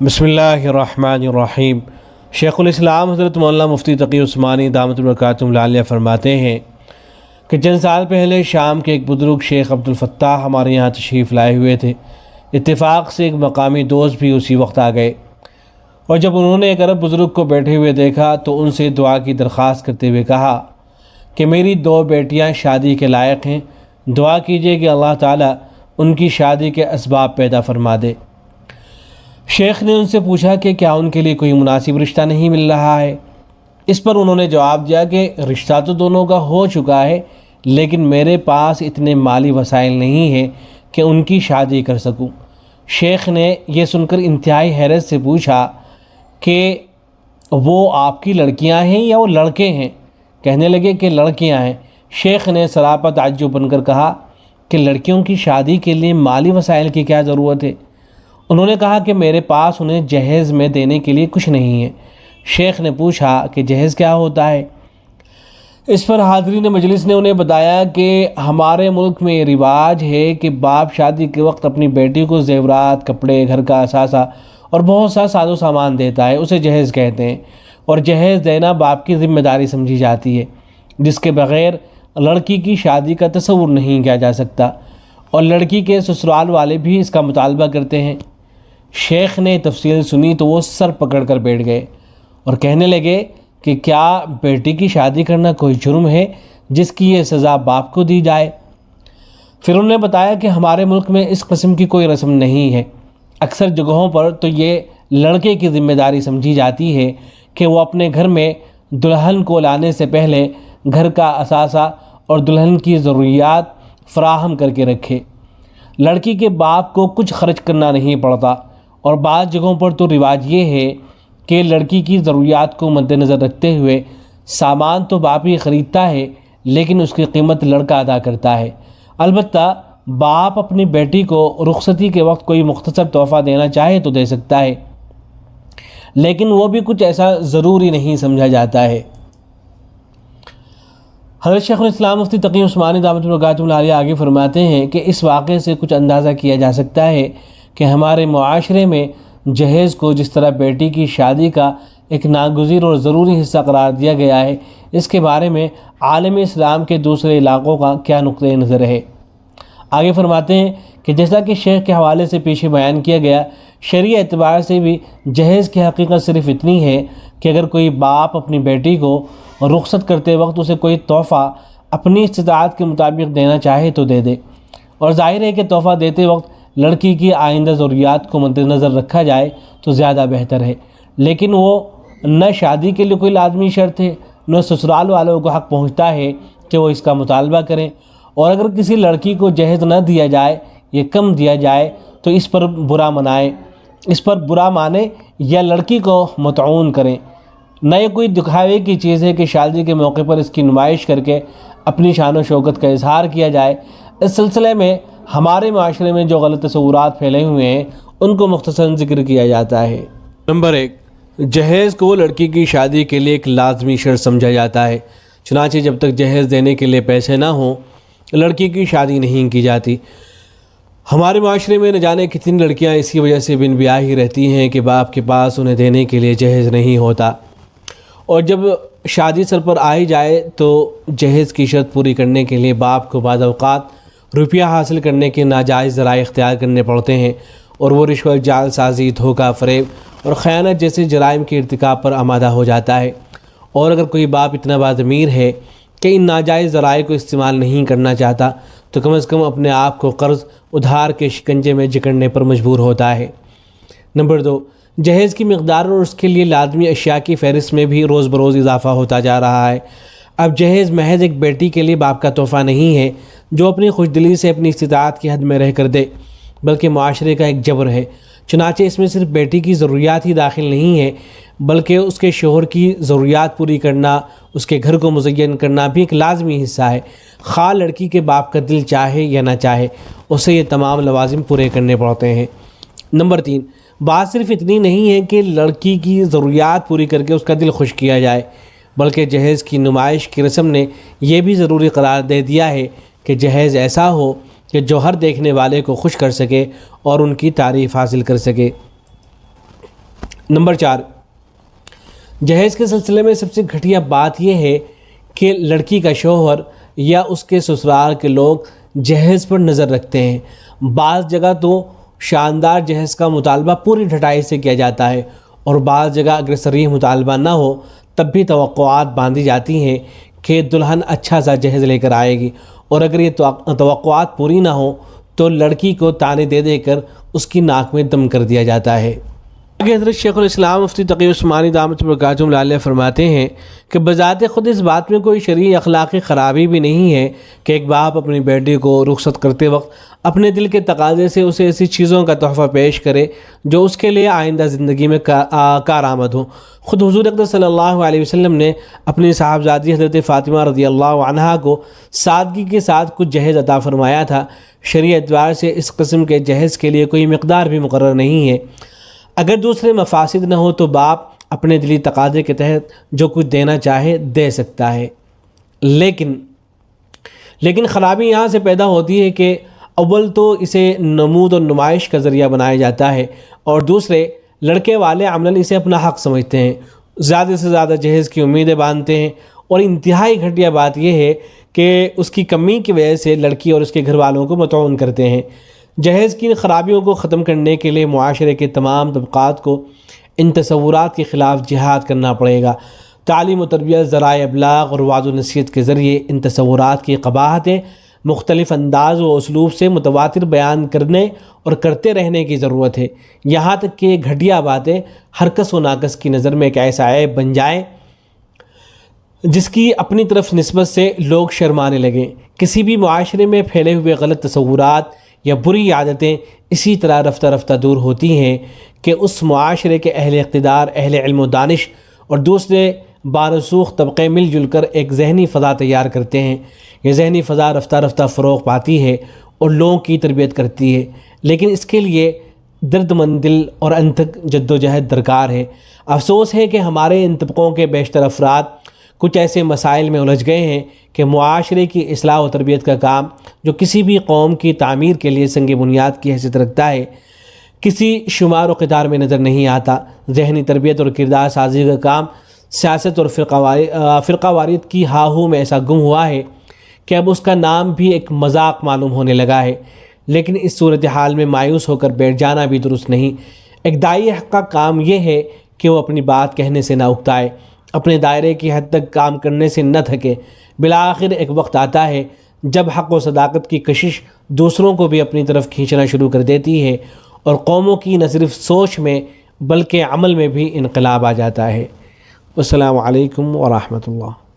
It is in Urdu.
بسم اللہ الرحمن الرحیم۔ شیخ الاسلام حضرت مولانا مفتی تقی عثمانی دامت برکاتہم العالیہ فرماتے ہیں کہ چند سال پہلے شام کے ایک بزرگ شیخ عبد الفتاح ہمارے یہاں تشریف لائے ہوئے تھے۔ اتفاق سے ایک مقامی دوست بھی اسی وقت آ گئے، اور جب انہوں نے ایک عرب بزرگ کو بیٹھے ہوئے دیکھا تو ان سے دعا کی درخواست کرتے ہوئے کہا کہ میری 2 بیٹیاں شادی کے لائق ہیں، دعا کیجئے کہ اللہ تعالیٰ ان کی شادی کے اسباب پیدا فرما دے۔ شیخ نے ان سے پوچھا کہ کیا ان کے لیے کوئی مناسب رشتہ نہیں مل رہا ہے؟ اس پر انہوں نے جواب دیا کہ رشتہ تو دونوں کا ہو چکا ہے، لیکن میرے پاس اتنے مالی وسائل نہیں ہیں کہ ان کی شادی کر سکوں۔ شیخ نے یہ سن کر انتہائی حیرت سے پوچھا کہ وہ آپ کی لڑکیاں ہیں یا وہ لڑکے ہیں؟ کہنے لگے کہ لڑکیاں ہیں۔ شیخ نے سراپا تعجب بن کر کہا کہ لڑکیوں کی شادی کے لیے مالی وسائل کی کیا ضرورت ہے؟ انہوں نے کہا کہ میرے پاس انہیں جہیز میں دینے کے لیے کچھ نہیں ہے۔ شیخ نے پوچھا کہ جہیز کیا ہوتا ہے؟ اس پر حاضرین مجلس نے انہیں بتایا کہ ہمارے ملک میں یہ رواج ہے کہ باپ شادی کے وقت اپنی بیٹی کو زیورات، کپڑے، گھر کا اثاثہ اور بہت سا ساز و سامان دیتا ہے، اسے جہیز کہتے ہیں، اور جہیز دینا باپ کی ذمہ داری سمجھی جاتی ہے، جس کے بغیر لڑکی کی شادی کا تصور نہیں کیا جا سکتا، اور لڑکی کے سسرال والے بھی اس کا مطالبہ کرتے ہیں۔ شیخ نے تفصیل سنی تو وہ سر پکڑ کر بیٹھ گئے اور کہنے لگے کہ کیا بیٹی کی شادی کرنا کوئی جرم ہے جس کی یہ سزا باپ کو دی جائے؟ پھر انہوں نے بتایا کہ ہمارے ملک میں اس قسم کی کوئی رسم نہیں ہے، اکثر جگہوں پر تو یہ لڑکے کی ذمہ داری سمجھی جاتی ہے کہ وہ اپنے گھر میں دلہن کو لانے سے پہلے گھر کا اثاثہ اور دلہن کی ضروریات فراہم کر کے رکھے۔ لڑکی کے باپ کو کچھ خرچ کرنا نہیں پڑتا، اور بعض جگہوں پر تو رواج یہ ہے کہ لڑکی کی ضروریات کو مد نظر رکھتے ہوئے سامان تو باپ ہی خریدتا ہے، لیکن اس کی قیمت لڑکا ادا کرتا ہے۔ البتہ باپ اپنی بیٹی کو رخصتی کے وقت کوئی مختصر تحفہ دینا چاہے تو دے سکتا ہے، لیکن وہ بھی کچھ ایسا ضروری نہیں سمجھا جاتا ہے۔ حضرت شیخ الاسلام مفتی تقی عثمانی دامت برکاتہم العالیہ آگے فرماتے ہیں کہ اس واقعے سے کچھ اندازہ کیا جا سکتا ہے کہ ہمارے معاشرے میں جہیز کو جس طرح بیٹی کی شادی کا ایک ناگزیر اور ضروری حصہ قرار دیا گیا ہے، اس کے بارے میں عالم اسلام کے دوسرے علاقوں کا کیا نقطہ نظر ہے۔ آگے فرماتے ہیں کہ جیسا کہ شیخ کے حوالے سے پیچھے بیان کیا گیا، شرعی اعتبار سے بھی جہیز کی حقیقت صرف اتنی ہے کہ اگر کوئی باپ اپنی بیٹی کو رخصت کرتے وقت اسے کوئی تحفہ اپنی استطاعت کے مطابق دینا چاہے تو دے دے، اور ظاہر ہے کہ تحفہ دیتے وقت لڑکی کی آئندہ ضروریات کو مد نظر رکھا جائے تو زیادہ بہتر ہے، لیکن وہ نہ شادی کے لیے کوئی لازمی شرط ہے، نہ سسرال والوں کو حق پہنچتا ہے کہ وہ اس کا مطالبہ کریں، اور اگر کسی لڑکی کو جہیز نہ دیا جائے یا کم دیا جائے تو اس پر برا مانے یا لڑکی کو مطعون کریں۔ نہ یہ کوئی دکھاوے کی چیز ہے کہ شادی کے موقع پر اس کی نمائش کر کے اپنی شان و شوکت کا اظہار کیا جائے۔ اس سلسلے میں ہمارے معاشرے میں جو غلط تصورات پھیلے ہوئے ہیں ان کو مختصراً ذکر کیا جاتا ہے۔ نمبر 1، جہیز کو لڑکی کی شادی کے لیے ایک لازمی شرط سمجھا جاتا ہے، چنانچہ جب تک جہیز دینے کے لیے پیسے نہ ہوں لڑکی کی شادی نہیں کی جاتی۔ ہمارے معاشرے میں نہ جانے کتنی لڑکیاں اسی وجہ سے بن بیاہ ہی رہتی ہیں کہ باپ کے پاس انہیں دینے کے لیے جہیز نہیں ہوتا، اور جب شادی سر پر آئی جائے تو جہیز کی شرط پوری کرنے کے لیے باپ کو بعض اوقات روپیہ حاصل کرنے کے ناجائز ذرائع اختیار کرنے پڑتے ہیں، اور وہ رشوت، جعل سازی، دھوکہ، فریب اور خیانت جیسے جرائم کے ارتکاب پر آمادہ ہو جاتا ہے۔ اور اگر کوئی باپ اتنا باضمیر ہے کہ ان ناجائز ذرائع کو استعمال نہیں کرنا چاہتا تو کم از کم اپنے آپ کو قرض ادھار کے شکنجے میں جکڑنے پر مجبور ہوتا ہے۔ نمبر 2، جہیز کی مقدار اور اس کے لیے لازمی اشیاء کی فہرست میں بھی روز بروز اضافہ ہوتا جا رہا ہے۔ اب جہیز محض ایک بیٹی کے لیے باپ کا تحفہ نہیں ہے جو اپنی خوش دلی سے اپنی استطاعت کی حد میں رہ کر دے، بلکہ معاشرے کا ایک جبر ہے۔ چنانچہ اس میں صرف بیٹی کی ضروریات ہی داخل نہیں ہے، بلکہ اس کے شوہر کی ضروریات پوری کرنا، اس کے گھر کو مزین کرنا بھی ایک لازمی حصہ ہے، خواہ لڑکی کے باپ کا دل چاہے یا نہ چاہے، اسے یہ تمام لوازم پورے کرنے پڑتے ہیں۔ نمبر 3، بات صرف اتنی نہیں ہے کہ لڑکی کی ضروریات پوری کر کے اس کا دل خوش کیا جائے، بلکہ جہیز کی نمائش کی رسم نے یہ بھی ضروری قرار دے دیا ہے کہ جہیز ایسا ہو کہ جو ہر دیکھنے والے کو خوش کر سکے اور ان کی تعریف حاصل کر سکے۔ نمبر 4، جہیز کے سلسلے میں سب سے گھٹیا بات یہ ہے کہ لڑکی کا شوہر یا اس کے سسرال کے لوگ جہیز پر نظر رکھتے ہیں۔ بعض جگہ تو شاندار جہیز کا مطالبہ پوری ڈھٹائی سے کیا جاتا ہے، اور بعض جگہ اگر صریح مطالبہ نہ ہو تب بھی توقعات باندھی جاتی ہیں کہ دلہن اچھا سا جہیز لے کر آئے گی، اور اگر یہ توقعات پوری نہ ہوں تو لڑکی کو طعنے دے دے کر اس کی ناک میں دم کر دیا جاتا ہے۔ آگے حضرت شیخ الاسلام مفتی تقی عثمانی دامت برکاتہم علیہ فرماتے ہیں کہ بذات خود اس بات میں کوئی شرعی اخلاقی خرابی بھی نہیں ہے کہ ایک باپ اپنی بیٹی کو رخصت کرتے وقت اپنے دل کے تقاضے سے اسے ایسی چیزوں کا تحفہ پیش کرے جو اس کے لیے آئندہ زندگی میں کارآمد ہوں۔ خود حضور اقدس صلی اللہ علیہ وسلم نے اپنی صاحبزادی حضرت فاطمہ رضی اللہ عنہا کو سادگی کے ساتھ کچھ جہیز عطا فرمایا تھا۔ شرعی اعتبار سے اس قسم کے جہیز کے لیے کوئی مقدار بھی مقرر نہیں ہے۔ اگر دوسرے مفاسد نہ ہو تو باپ اپنے دلی تقاضے کے تحت جو کچھ دینا چاہے دے سکتا ہے، لیکن خرابی یہاں سے پیدا ہوتی ہے کہ اول تو اسے نمود اور نمائش کا ذریعہ بنایا جاتا ہے، اور دوسرے لڑکے والے عملاً اسے اپنا حق سمجھتے ہیں، زیادہ سے زیادہ جہیز کی امیدیں باندھتے ہیں، اور انتہائی گھٹیا بات یہ ہے کہ اس کی کمی کی وجہ سے لڑکی اور اس کے گھر والوں کو مطعون کرتے ہیں۔ جہیز کی ان خرابیوں کو ختم کرنے کے لیے معاشرے کے تمام طبقات کو ان تصورات کے خلاف جہاد کرنا پڑے گا۔ تعلیم و تربیت، ذرائع ابلاغ اور وعظ و نصیحت کے ذریعے ان تصورات کی قباحتیں مختلف انداز و اسلوب سے متواتر بیان کرنے اور کرتے رہنے کی ضرورت ہے، یہاں تک کہ گھٹیا باتیں ہر کس و ناکس کی نظر میں ایک ایسا عیب بن جائیں جس کی اپنی طرف نسبت سے لوگ شرمانے لگیں۔ کسی بھی معاشرے میں پھیلے ہوئے غلط تصورات یا بری عادتیں اسی طرح رفتہ رفتہ دور ہوتی ہیں کہ اس معاشرے کے اہل اقتدار، اہل علم و دانش اور دوسرے بارسوخ طبقے مل جل کر ایک ذہنی فضا تیار کرتے ہیں۔ یہ ذہنی فضا رفتہ رفتہ فروغ پاتی ہے اور لوگوں کی تربیت کرتی ہے، لیکن اس کے لیے درد مند دل اور انتھک جد و جہد درکار ہے۔ افسوس ہے کہ ہمارے ان طبقوں کے بیشتر افراد کچھ ایسے مسائل میں الجھ گئے ہیں کہ معاشرے کی اصلاح و تربیت کا کام جو کسی بھی قوم کی تعمیر کے لیے سنگ بنیاد کی حیثیت رکھتا ہے، کسی شمار و قطار میں نظر نہیں آتا۔ ذہنی تربیت اور کردار سازی کا کام سیاست اور فرقہ واریت کی ہاہو میں ایسا گم ہوا ہے کہ اب اس کا نام بھی ایک مذاق معلوم ہونے لگا ہے، لیکن اس صورتحال میں مایوس ہو کر بیٹھ جانا بھی درست نہیں۔ ایک داعی حق کا کام یہ ہے کہ وہ اپنی بات کہنے سے نہ اکتائے، اپنے دائرے کی حد تک کام کرنے سے نہ تھکے۔ بالآخر ایک وقت آتا ہے جب حق و صداقت کی کشش دوسروں کو بھی اپنی طرف کھینچنا شروع کر دیتی ہے، اور قوموں کی نہ صرف سوچ میں بلکہ عمل میں بھی انقلاب آ جاتا ہے۔ السلام علیکم ورحمۃ اللہ۔